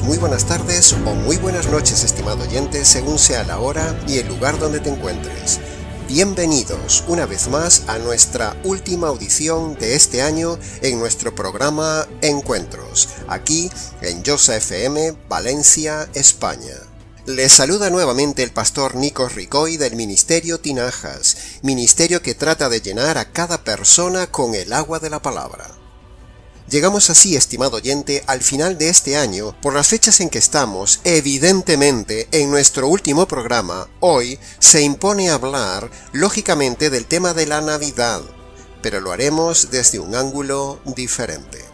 muy buenas tardes o muy buenas noches, estimado oyente, según sea la hora y el lugar donde te encuentres. Bienvenidos una vez más a nuestra última audición de este año en nuestro programa Encuentros, aquí en Josa FM, Valencia, España. Les saluda nuevamente el pastor Nikos Ricoy del Ministerio Tinajas, ministerio que trata de llenar a cada persona con el agua de la palabra. Llegamos así, estimado oyente, al final de este año. Por las fechas en que estamos, evidentemente, en nuestro último programa, hoy, se impone hablar, lógicamente, del tema de la Navidad, pero lo haremos desde un ángulo diferente.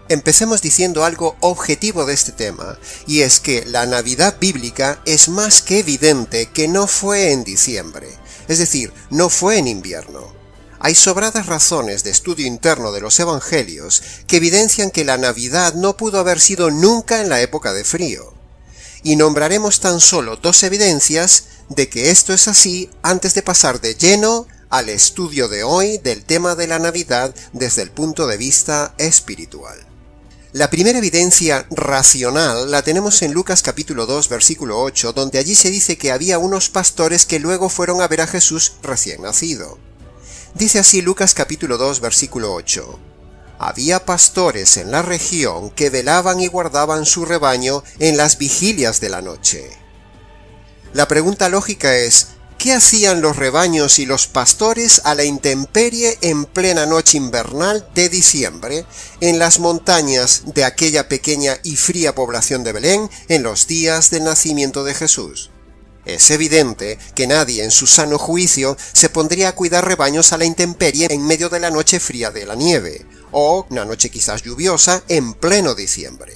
Empecemos diciendo algo objetivo de este tema, y es que la Navidad bíblica es más que evidente que no fue en diciembre, es decir, no fue en invierno. Hay sobradas razones de estudio interno de los evangelios que evidencian que la Navidad no pudo haber sido nunca en la época de frío. Y nombraremos tan solo dos evidencias de que esto es así antes de pasar de lleno al estudio de hoy del tema de la Navidad desde el punto de vista espiritual. La primera evidencia racional la tenemos en Lucas capítulo 2 versículo 8, donde allí se dice que había unos pastores que luego fueron a ver a Jesús recién nacido. Dice así Lucas capítulo 2 versículo 8. Había pastores en la región que velaban y guardaban su rebaño en las vigilias de la noche. La pregunta lógica es, ¿qué hacían los rebaños y los pastores a la intemperie en plena noche invernal de diciembre en las montañas de aquella pequeña y fría población de Belén en los días del nacimiento de Jesús? Es evidente que nadie en su sano juicio se pondría a cuidar rebaños a la intemperie en medio de la noche fría de la nieve, o una noche quizás lluviosa en pleno diciembre.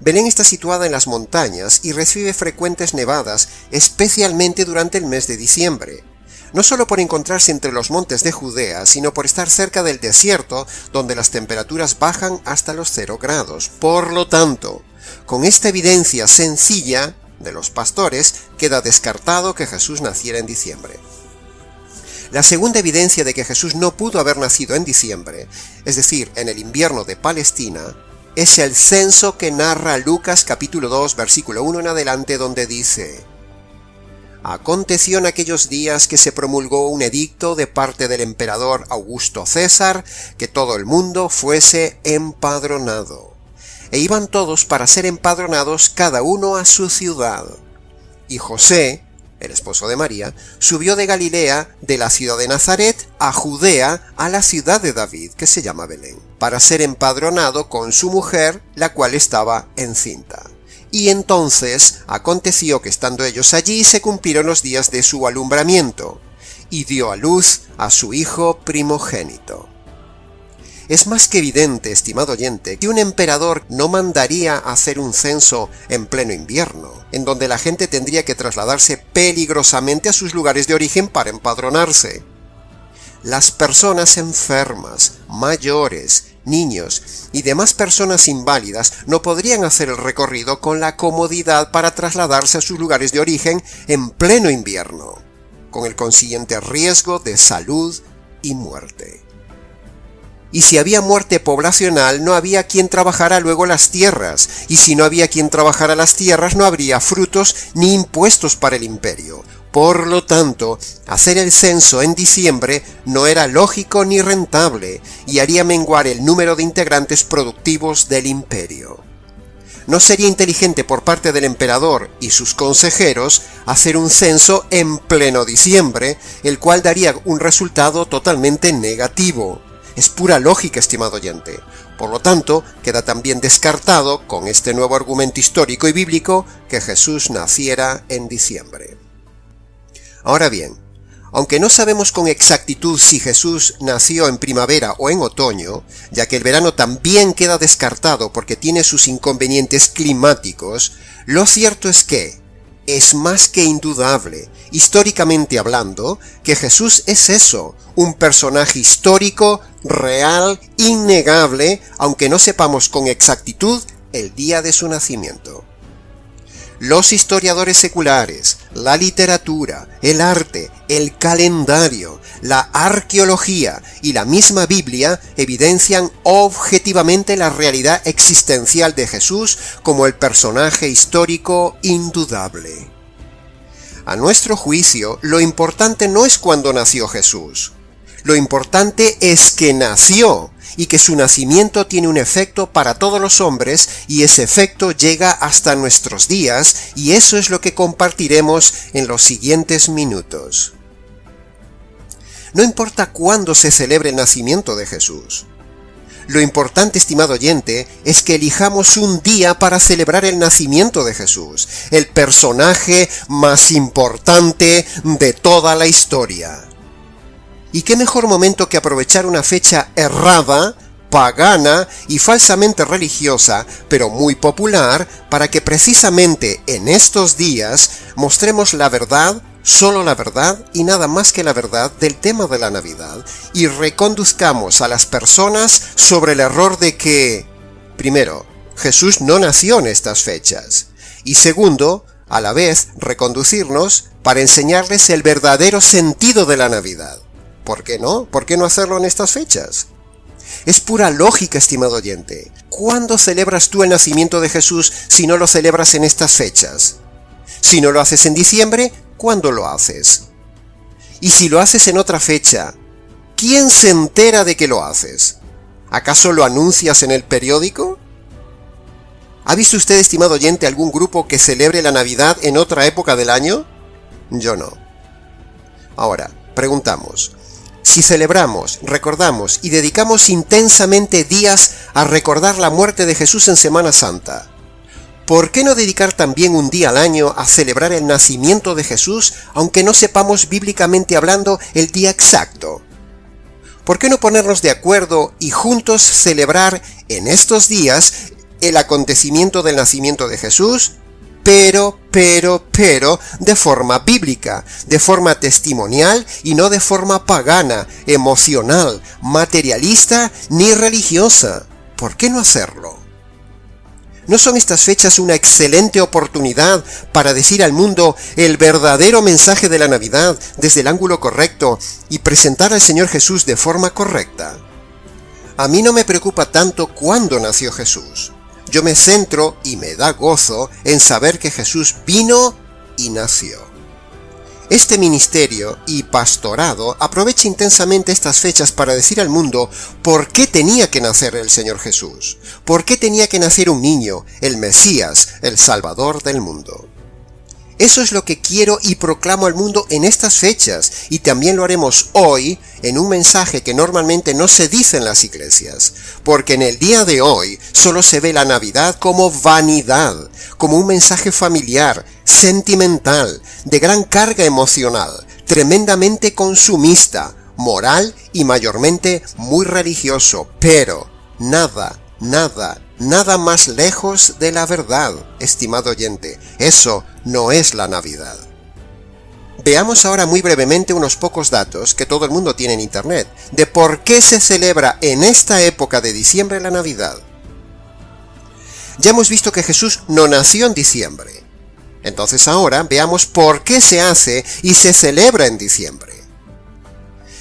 Belén está situada en las montañas y recibe frecuentes nevadas, especialmente durante el mes de diciembre. No solo por encontrarse entre los montes de Judea, sino por estar cerca del desierto, donde las temperaturas bajan hasta los 0 grados. Por lo tanto, con esta evidencia sencilla de los pastores, queda descartado que Jesús naciera en diciembre. La segunda evidencia de que Jesús no pudo haber nacido en diciembre, es decir, en el invierno de Palestina, es el censo que narra Lucas capítulo 2 versículo 1 en adelante, donde dice: Aconteció en aquellos días que se promulgó un edicto de parte del emperador Augusto César que todo el mundo fuese empadronado. E iban todos para ser empadronados cada uno a su ciudad. Y José, el esposo de María, subió de Galilea, de la ciudad de Nazaret, a Judea, a la ciudad de David, que se llama Belén, para ser empadronado con su mujer, la cual estaba encinta. Y entonces aconteció que estando ellos allí se cumplieron los días de su alumbramiento, y dio a luz a su hijo primogénito. Es más que evidente, estimado oyente, que un emperador no mandaría a hacer un censo en pleno invierno, en donde la gente tendría que trasladarse peligrosamente a sus lugares de origen para empadronarse. Las personas enfermas, mayores, niños y demás personas inválidas no podrían hacer el recorrido con la comodidad para trasladarse a sus lugares de origen en pleno invierno, con el consiguiente riesgo de salud y muerte. Y si había muerte poblacional, no había quien trabajara luego las tierras, y si no había quien trabajara las tierras, no habría frutos ni impuestos para el imperio. Por lo tanto, hacer el censo en diciembre no era lógico ni rentable, y haría menguar el número de integrantes productivos del imperio. No sería inteligente por parte del emperador y sus consejeros hacer un censo en pleno diciembre, el cual daría un resultado totalmente negativo. Es pura lógica, estimado oyente. Por lo tanto, queda también descartado, con este nuevo argumento histórico y bíblico, que Jesús naciera en diciembre. Ahora bien, aunque no sabemos con exactitud si Jesús nació en primavera o en otoño, ya que el verano también queda descartado porque tiene sus inconvenientes climáticos, lo cierto es que es más que indudable, históricamente hablando, que Jesús es eso, un personaje histórico, real, innegable, aunque no sepamos con exactitud el día de su nacimiento. Los historiadores seculares, la literatura, el arte, el calendario, la arqueología y la misma Biblia evidencian objetivamente la realidad existencial de Jesús como el personaje histórico indudable. A nuestro juicio, lo importante no es cuándo nació Jesús. Lo importante es que nació y que su nacimiento tiene un efecto para todos los hombres y ese efecto llega hasta nuestros días y eso es lo que compartiremos en los siguientes minutos. No importa cuándo se celebre el nacimiento de Jesús. Lo importante, estimado oyente, es que elijamos un día para celebrar el nacimiento de Jesús, el personaje más importante de toda la historia. ¿Y qué mejor momento que aprovechar una fecha errada, pagana y falsamente religiosa, pero muy popular, para que precisamente en estos días mostremos la verdad, solo la verdad y nada más que la verdad del tema de la Navidad y reconduzcamos a las personas sobre el error de que, primero, Jesús no nació en estas fechas y segundo, a la vez reconducirnos para enseñarles el verdadero sentido de la Navidad. ¿Por qué no? ¿Por qué no hacerlo en estas fechas? Es pura lógica, estimado oyente. ¿Cuándo celebras tú el nacimiento de Jesús si no lo celebras en estas fechas? Si no lo haces en diciembre, ¿cuándo lo haces? Y si lo haces en otra fecha, ¿quién se entera de que lo haces? ¿Acaso lo anuncias en el periódico? ¿Ha visto usted, estimado oyente, algún grupo que celebre la Navidad en otra época del año? Yo no. Ahora, preguntamos. Si celebramos, recordamos y dedicamos intensamente días a recordar la muerte de Jesús en Semana Santa, ¿por qué no dedicar también un día al año a celebrar el nacimiento de Jesús, aunque no sepamos bíblicamente hablando el día exacto? ¿Por qué no ponernos de acuerdo y juntos celebrar en estos días el acontecimiento del nacimiento de Jesús? Pero, de forma bíblica, de forma testimonial y no de forma pagana, emocional, materialista ni religiosa. ¿Por qué no hacerlo? ¿No son estas fechas una excelente oportunidad para decir al mundo el verdadero mensaje de la Navidad desde el ángulo correcto y presentar al Señor Jesús de forma correcta? A mí no me preocupa tanto cuándo nació Jesús. Yo me centro y me da gozo en saber que Jesús vino y nació. Este ministerio y pastorado aprovecha intensamente estas fechas para decir al mundo por qué tenía que nacer el Señor Jesús, por qué tenía que nacer un niño, el Mesías, el Salvador del mundo. Eso es lo que quiero y proclamo al mundo en estas fechas, y también lo haremos hoy en un mensaje que normalmente no se dice en las iglesias, porque en el día de hoy solo se ve la Navidad como vanidad, como un mensaje familiar, sentimental, de gran carga emocional, tremendamente consumista, moral y mayormente muy religioso, pero nada más lejos de la verdad, estimado oyente. Eso no es la Navidad. Veamos ahora muy brevemente unos pocos datos que todo el mundo tiene en Internet, de por qué se celebra en esta época de diciembre la Navidad. Ya hemos visto que Jesús no nació en diciembre. Entonces ahora veamos por qué se hace y se celebra en diciembre.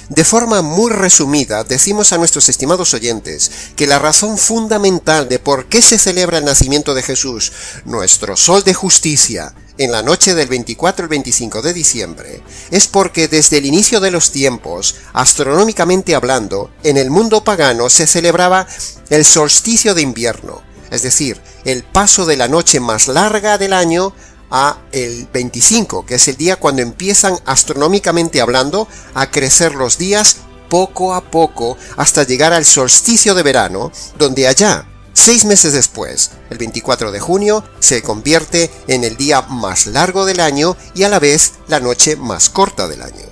De forma muy resumida, decimos a nuestros estimados oyentes que la razón fundamental de por qué se celebra el nacimiento de Jesús, nuestro sol de justicia, en la noche del 24 al 25 de diciembre, es porque desde el inicio de los tiempos, astronómicamente hablando, en el mundo pagano se celebraba el solsticio de invierno, es decir, el paso de la noche más larga del año a el 25, que es el día cuando empiezan astronómicamente hablando a crecer los días poco a poco hasta llegar al solsticio de verano, donde allá, 6 meses después, el 24 de junio, se convierte en el día más largo del año y a la vez la noche más corta del año.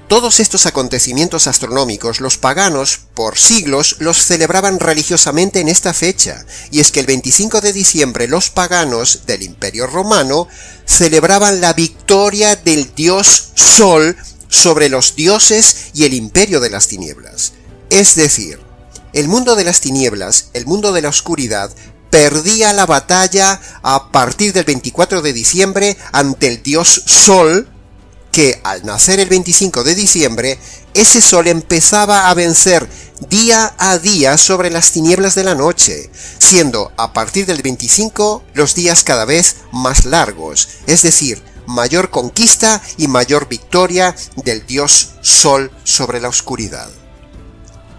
Todos estos acontecimientos astronómicos los paganos, por siglos, los celebraban religiosamente en esta fecha, y es que el 25 de diciembre los paganos del Imperio Romano celebraban la victoria del dios Sol sobre los dioses y el imperio de las tinieblas. Es decir, el mundo de las tinieblas, el mundo de la oscuridad, perdía la batalla a partir del 24 de diciembre ante el dios Sol, que al nacer el 25 de diciembre, ese sol empezaba a vencer día a día sobre las tinieblas de la noche, siendo a partir del 25 los días cada vez más largos, es decir, mayor conquista y mayor victoria del dios Sol sobre la oscuridad.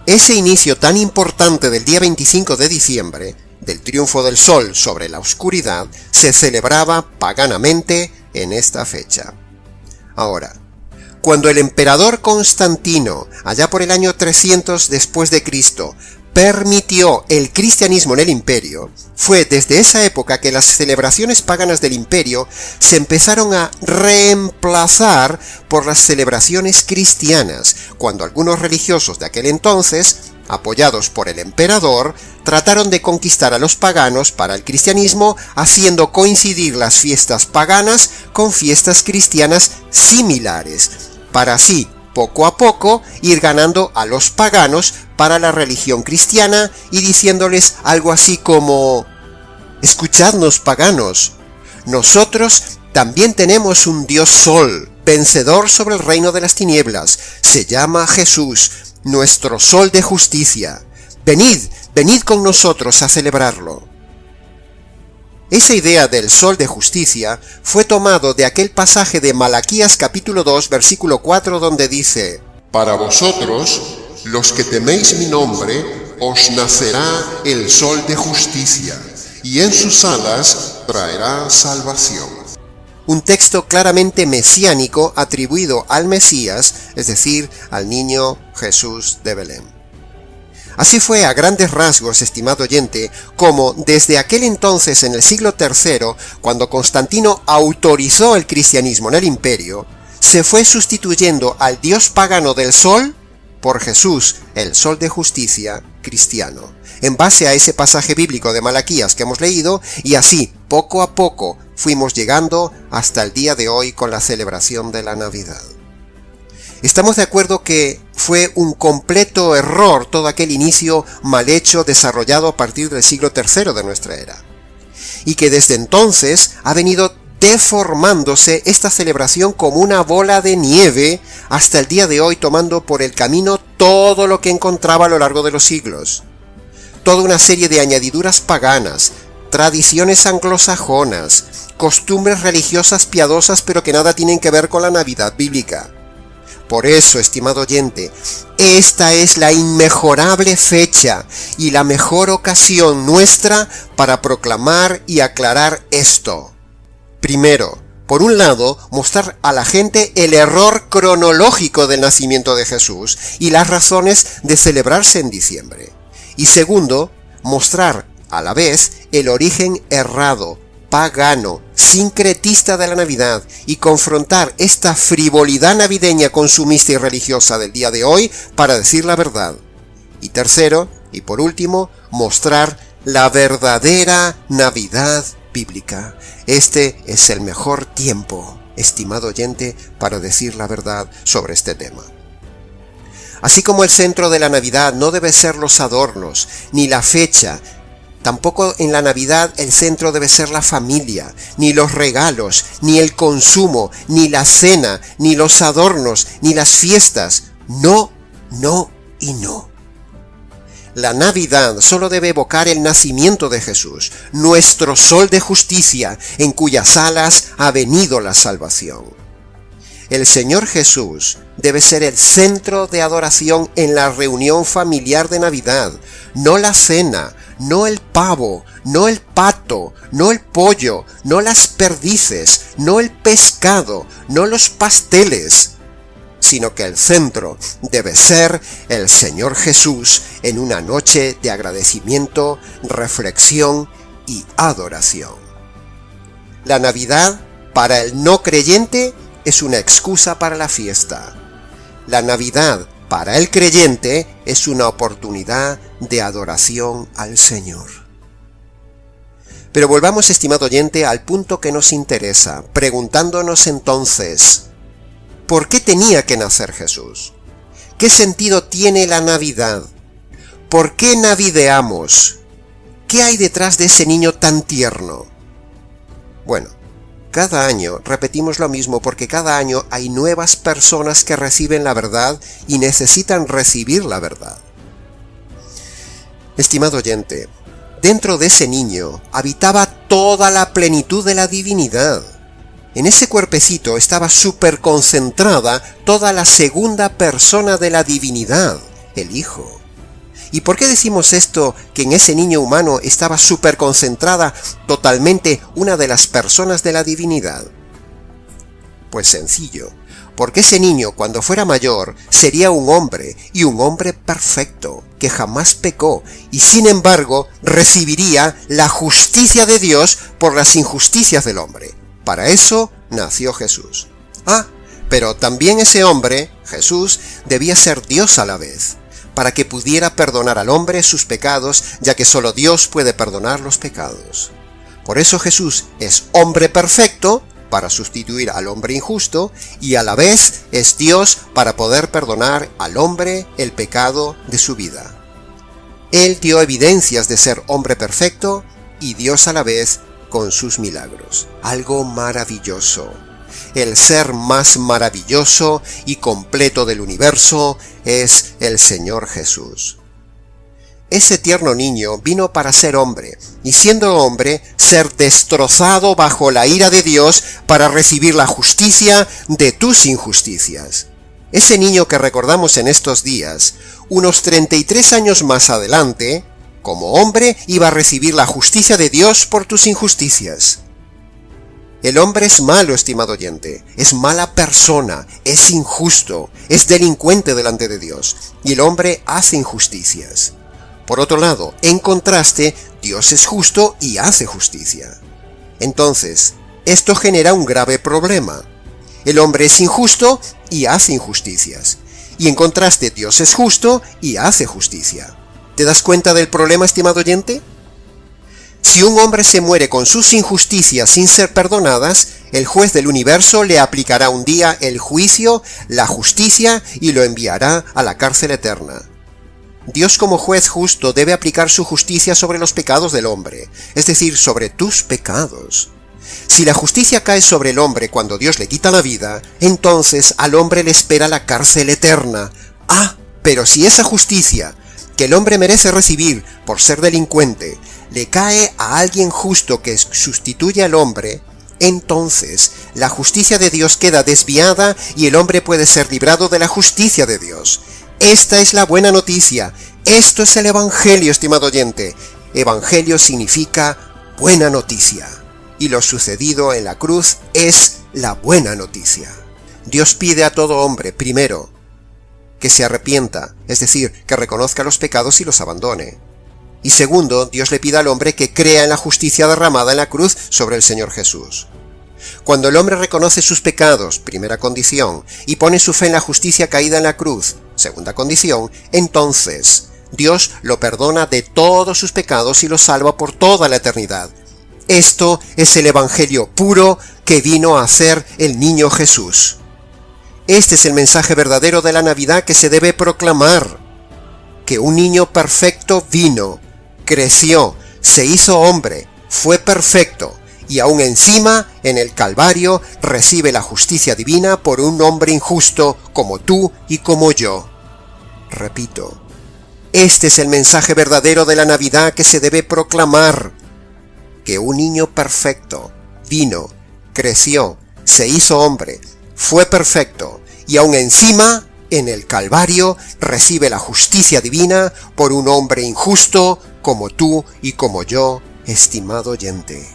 Ese inicio tan importante del día 25 de diciembre, del triunfo del sol sobre la oscuridad, se celebraba paganamente en esta fecha. Ahora, cuando el emperador Constantino, allá por el año 300 después de Cristo, permitió el cristianismo en el imperio, fue desde esa época que las celebraciones paganas del imperio se empezaron a reemplazar por las celebraciones cristianas, cuando algunos religiosos de aquel entonces, apoyados por el emperador, trataron de conquistar a los paganos para el cristianismo, haciendo coincidir las fiestas paganas con fiestas cristianas similares, para así, poco a poco, ir ganando a los paganos para la religión cristiana y diciéndoles algo así como: escuchadnos, paganos, nosotros también tenemos un dios Sol, vencedor sobre el reino de las tinieblas, se llama Jesús, nuestro sol de justicia. Venid, venid con nosotros a celebrarlo. Esa idea del sol de justicia fue tomado de aquel pasaje de Malaquías capítulo 2 versículo 4 donde dice: Para vosotros, los que teméis mi nombre, os nacerá el sol de justicia, y en sus alas traerá salvación. Un texto claramente mesiánico atribuido al Mesías, es decir, al niño Jesús de Belén. Así fue a grandes rasgos, estimado oyente, como desde aquel entonces en el siglo III, cuando Constantino autorizó el cristianismo en el imperio, se fue sustituyendo al dios pagano del sol por Jesús, el sol de justicia cristiano, en base a ese pasaje bíblico de Malaquías que hemos leído, y así, poco a poco, fuimos llegando hasta el día de hoy con la celebración de la Navidad. Estamos de acuerdo que fue un completo error todo aquel inicio mal hecho desarrollado a partir del siglo III de nuestra era, y que desde entonces ha venido deformándose esta celebración como una bola de nieve hasta el día de hoy, tomando por el camino todo lo que encontraba a lo largo de los siglos. Toda una serie de añadiduras paganas, tradiciones anglosajonas, costumbres religiosas piadosas pero que nada tienen que ver con la Navidad bíblica. Por eso, estimado oyente, esta es la inmejorable fecha y la mejor ocasión nuestra para proclamar y aclarar esto. Primero, por un lado, mostrar a la gente el error cronológico del nacimiento de Jesús y las razones de celebrarse en diciembre. Y segundo, mostrar a la vez el origen errado, pagano, sincretista de la Navidad y confrontar esta frivolidad navideña consumista y religiosa del día de hoy para decir la verdad. Y tercero, y por último, mostrar la verdadera Navidad bíblica. Este es el mejor tiempo, estimado oyente, para decir la verdad sobre este tema. Así como el centro de la Navidad no debe ser los adornos, ni la fecha, tampoco en la Navidad el centro debe ser la familia, ni los regalos, ni el consumo, ni la cena, ni los adornos, ni las fiestas. No, no y no. La Navidad solo debe evocar el nacimiento de Jesús, nuestro sol de justicia, en cuyas alas ha venido la salvación. El Señor Jesús debe ser el centro de adoración en la reunión familiar de Navidad, no la cena, no el pavo, no el pato, no el pollo, no las perdices, no el pescado, no los pasteles, sino que el centro debe ser el Señor Jesús en una noche de agradecimiento, reflexión y adoración. La Navidad, para el no creyente, es una excusa para la fiesta. La Navidad, para el creyente, es una oportunidad de adoración al Señor. Pero volvamos, estimado oyente, al punto que nos interesa, preguntándonos entonces, ¿por qué tenía que nacer Jesús? ¿Qué sentido tiene la Navidad? ¿Por qué navideamos? ¿Qué hay detrás de ese niño tan tierno? Bueno, cada año repetimos lo mismo porque cada año hay nuevas personas que reciben la verdad y necesitan recibir la verdad. Estimado oyente, dentro de ese niño habitaba toda la plenitud de la divinidad. En ese cuerpecito estaba superconcentrada toda la segunda persona de la divinidad, el Hijo. ¿Y por qué decimos esto, que en ese niño humano estaba superconcentrada totalmente una de las personas de la divinidad? Pues sencillo, porque ese niño cuando fuera mayor sería un hombre, y un hombre perfecto, que jamás pecó, y sin embargo recibiría la justicia de Dios por las injusticias del hombre. Para eso nació Jesús. Pero también ese hombre, Jesús, debía ser Dios a la vez, para que pudiera perdonar al hombre sus pecados, ya que solo Dios puede perdonar los pecados. Por eso Jesús es hombre perfecto, para sustituir al hombre injusto, y a la vez es Dios para poder perdonar al hombre el pecado de su vida. Él dio evidencias de ser hombre perfecto y Dios a la vez con sus milagros. Algo maravilloso. El ser más maravilloso y completo del universo es el Señor Jesús. Ese tierno niño vino para ser hombre, y siendo hombre, ser destrozado bajo la ira de Dios para recibir la justicia de tus injusticias. Ese niño que recordamos en estos días, unos 33 años más adelante, como hombre, iba a recibir la justicia de Dios por tus injusticias. El hombre es malo, estimado oyente, es mala persona, es injusto, es delincuente delante de Dios, y el hombre hace injusticias. Por otro lado, en contraste, Dios es justo y hace justicia. Entonces, esto genera un grave problema. El hombre es injusto y hace injusticias, y en contraste, Dios es justo y hace justicia. ¿Te das cuenta del problema, estimado oyente? Si un hombre se muere con sus injusticias sin ser perdonadas, el juez del universo le aplicará un día el juicio, la justicia, y lo enviará a la cárcel eterna. Dios como juez justo debe aplicar su justicia sobre los pecados del hombre, es decir, sobre tus pecados. Si la justicia cae sobre el hombre cuando Dios le quita la vida, entonces al hombre le espera la cárcel eterna. Pero si esa justicia que el hombre merece recibir por ser delincuente le cae a alguien justo que sustituye al hombre, entonces la justicia de Dios queda desviada y el hombre puede ser librado de la justicia de Dios. Esta es la buena noticia. Esto es el Evangelio, estimado oyente. Evangelio significa buena noticia. Y lo sucedido en la cruz es la buena noticia. Dios pide a todo hombre, primero, que se arrepienta, es decir, que reconozca los pecados y los abandone. Y segundo, Dios le pide al hombre que crea en la justicia derramada en la cruz sobre el Señor Jesús. Cuando el hombre reconoce sus pecados, primera condición, y pone su fe en la justicia caída en la cruz, segunda condición, entonces Dios lo perdona de todos sus pecados y lo salva por toda la eternidad. Esto es el Evangelio puro que vino a hacer el niño Jesús. Este es el mensaje verdadero de la Navidad que se debe proclamar. Que un niño perfecto vino, creció, se hizo hombre, fue perfecto, y aún encima, en el Calvario, recibe la justicia divina por un hombre injusto como tú y como yo. Repito, este es el mensaje verdadero de la Navidad que se debe proclamar. Que un niño perfecto vino, creció, se hizo hombre, fue perfecto, y aún encima, en el Calvario, recibe la justicia divina por un hombre injusto como tú y como yo, estimado oyente.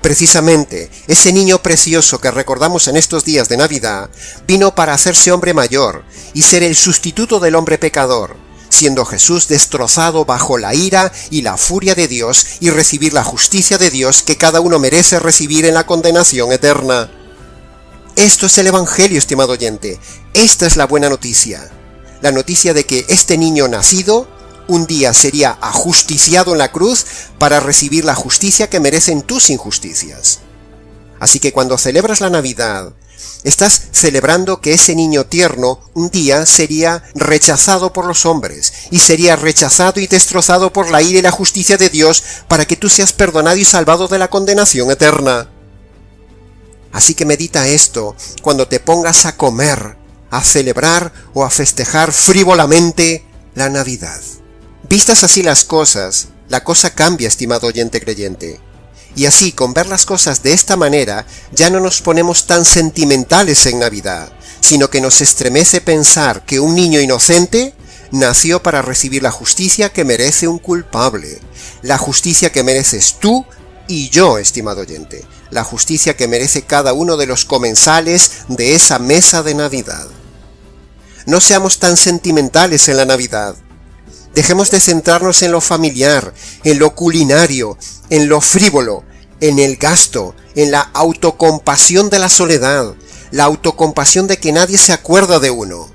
Precisamente, ese niño precioso que recordamos en estos días de Navidad, vino para hacerse hombre mayor y ser el sustituto del hombre pecador, siendo Jesús destrozado bajo la ira y la furia de Dios y recibir la justicia de Dios que cada uno merece recibir en la condenación eterna. Esto es el Evangelio, estimado oyente. Esta es la buena noticia. La noticia de que este niño nacido un día sería ajusticiado en la cruz para recibir la justicia que merecen tus injusticias. Así que cuando celebras la Navidad, Estás celebrando que ese niño tierno un día sería rechazado por los hombres, y sería rechazado y destrozado por la ira y la justicia de Dios para que tú seas perdonado y salvado de la condenación eterna. Así que medita esto cuando te pongas a comer, a celebrar o a festejar frívolamente la Navidad. Vistas así las cosas, la cosa cambia, estimado oyente creyente. Y así, con ver las cosas de esta manera, ya no nos ponemos tan sentimentales en Navidad, sino que nos estremece pensar que un niño inocente nació para recibir la justicia que merece un culpable, la justicia que mereces tú y yo, estimado oyente, la justicia que merece cada uno de los comensales de esa mesa de Navidad. No seamos tan sentimentales en la Navidad. Dejemos de centrarnos en lo familiar, en lo culinario, en lo frívolo, en el gasto, en la autocompasión de la soledad, la autocompasión de que nadie se acuerda de uno.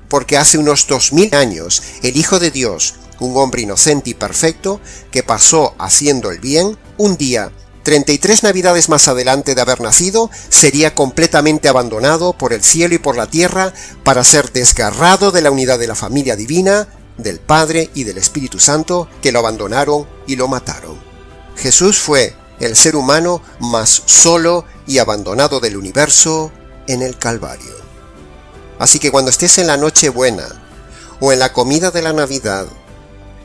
Porque hace unos 2000 años, el Hijo de Dios, un hombre inocente y perfecto, que pasó haciendo el bien, un día, 33 navidades más adelante de haber nacido, sería completamente abandonado por el cielo y por la tierra para ser desgarrado de la unidad de la familia divina, del Padre y del Espíritu Santo, que lo abandonaron y lo mataron. Jesús fue el ser humano más solo y abandonado del universo en el Calvario. Así que cuando estés en la Nochebuena o en la comida de la Navidad,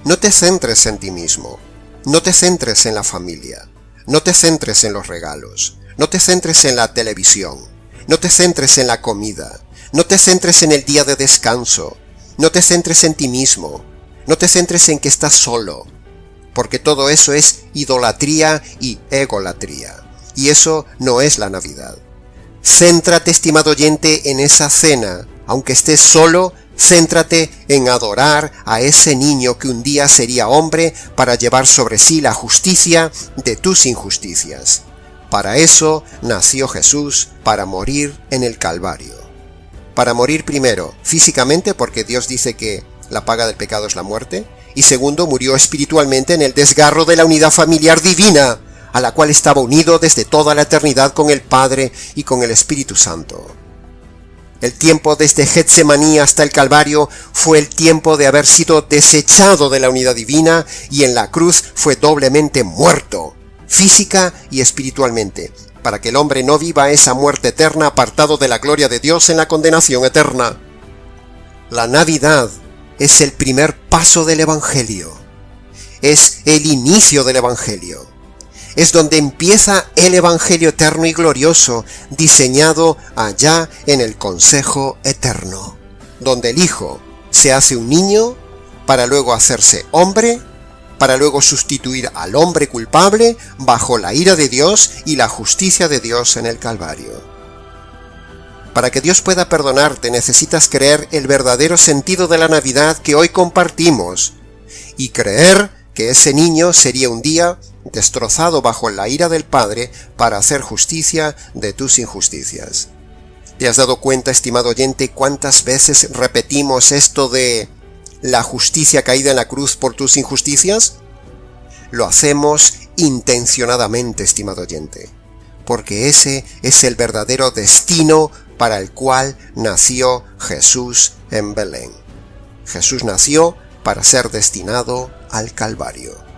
no te centres en ti mismo, no te centres en la familia, no te centres en los regalos, no te centres en la televisión, no te centres en la comida, no te centres en el día de descanso, no te centres en ti mismo, no te centres en que estás solo, porque todo eso es idolatría y egolatría, y eso no es la Navidad. Céntrate, estimado oyente, en esa cena, aunque estés solo, céntrate en adorar a ese niño que un día sería hombre para llevar sobre sí la justicia de tus injusticias. Para eso nació Jesús, para morir en el Calvario. Para morir primero, físicamente, porque Dios dice que la paga del pecado es la muerte, y segundo, murió espiritualmente en el desgarro de la unidad familiar divina, a la cual estaba unido desde toda la eternidad con el Padre y con el Espíritu Santo. El tiempo desde Getsemaní hasta el Calvario fue el tiempo de haber sido desechado de la unidad divina, y en la cruz fue doblemente muerto, física y espiritualmente, para que el hombre no viva esa muerte eterna apartado de la gloria de Dios en la condenación eterna. La Navidad es el primer paso del Evangelio, es el inicio del Evangelio, es donde empieza el Evangelio eterno y glorioso, diseñado allá en el consejo eterno, donde el Hijo se hace un niño para luego hacerse hombre, para luego sustituir al hombre culpable bajo la ira de Dios y la justicia de Dios en el Calvario. Para que Dios pueda perdonarte, necesitas creer el verdadero sentido de la Navidad que hoy compartimos, y creer que ese niño sería un día destrozado bajo la ira del Padre para hacer justicia de tus injusticias. ¿Te has dado cuenta, estimado oyente, cuántas veces repetimos esto de la justicia caída en la cruz por tus injusticias? Lo hacemos intencionadamente, estimado oyente, porque ese es el verdadero destino para el cual nació Jesús en Belén. Jesús nació para ser destinado al Calvario.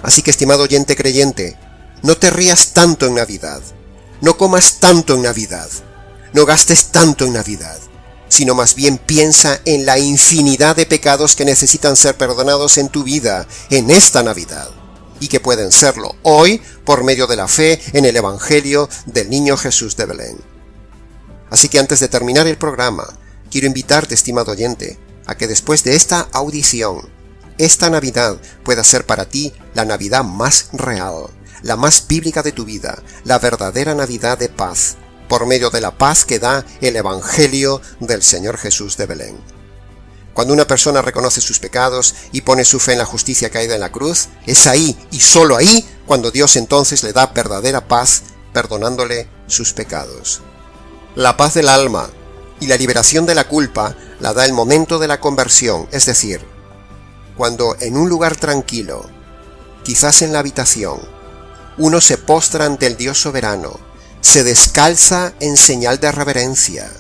Así que, estimado oyente creyente, no te rías tanto en Navidad, no comas tanto en Navidad, no gastes tanto en Navidad, sino más bien piensa en la infinidad de pecados que necesitan ser perdonados en tu vida en esta Navidad, y que pueden serlo hoy por medio de la fe en el Evangelio del Niño Jesús de Belén. Así que antes de terminar el programa, quiero invitarte, estimado oyente, a que después de esta audición, esta Navidad pueda ser para ti la Navidad más real, la más bíblica de tu vida, la verdadera Navidad de paz, por medio de la paz que da el Evangelio del Señor Jesús de Belén. Cuando una persona reconoce sus pecados y pone su fe en la justicia caída en la cruz, es ahí y solo ahí cuando Dios entonces le da verdadera paz, perdonándole sus pecados. La paz del alma y la liberación de la culpa la da el momento de la conversión, es decir, cuando en un lugar tranquilo, quizás en la habitación, uno se postra ante el Dios soberano, se descalza en señal de reverencia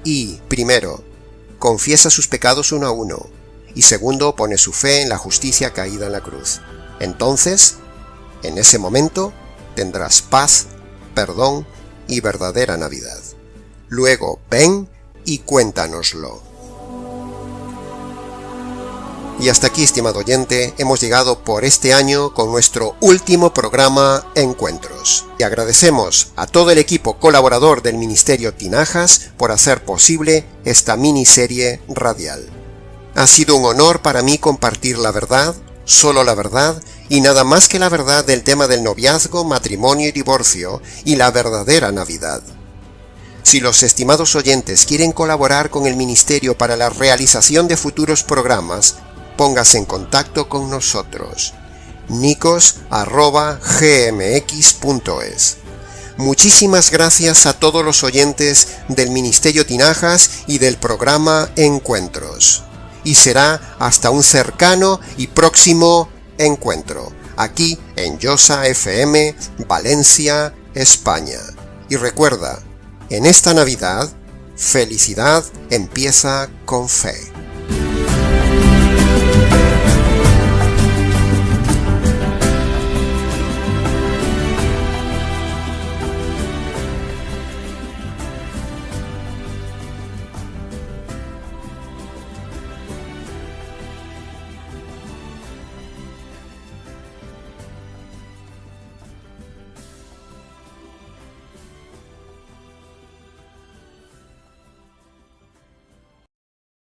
y, primero, confiesa sus pecados uno a uno, y segundo, pone su fe en la justicia caída en la cruz. Entonces, en ese momento, tendrás paz, perdón y verdadera Navidad. Luego, ven y cuéntanoslo. Y hasta aquí, estimado oyente, hemos llegado por este año con nuestro último programa Encuentros. Y agradecemos a todo el equipo colaborador del Ministerio Tinajas por hacer posible esta miniserie radial. Ha sido un honor para mí compartir la verdad, solo la verdad, y nada más que la verdad del tema del noviazgo, matrimonio y divorcio, y la verdadera Navidad. Si los estimados oyentes quieren colaborar con el Ministerio para la realización de futuros programas, póngase en contacto con nosotros. nicos@gmx.es. Muchísimas gracias a todos los oyentes del Ministerio Tinajas y del programa Encuentros. Y será hasta un cercano y próximo encuentro, aquí en Josa FM, Valencia, España. Y recuerda, en esta Navidad, felicidad empieza con fe.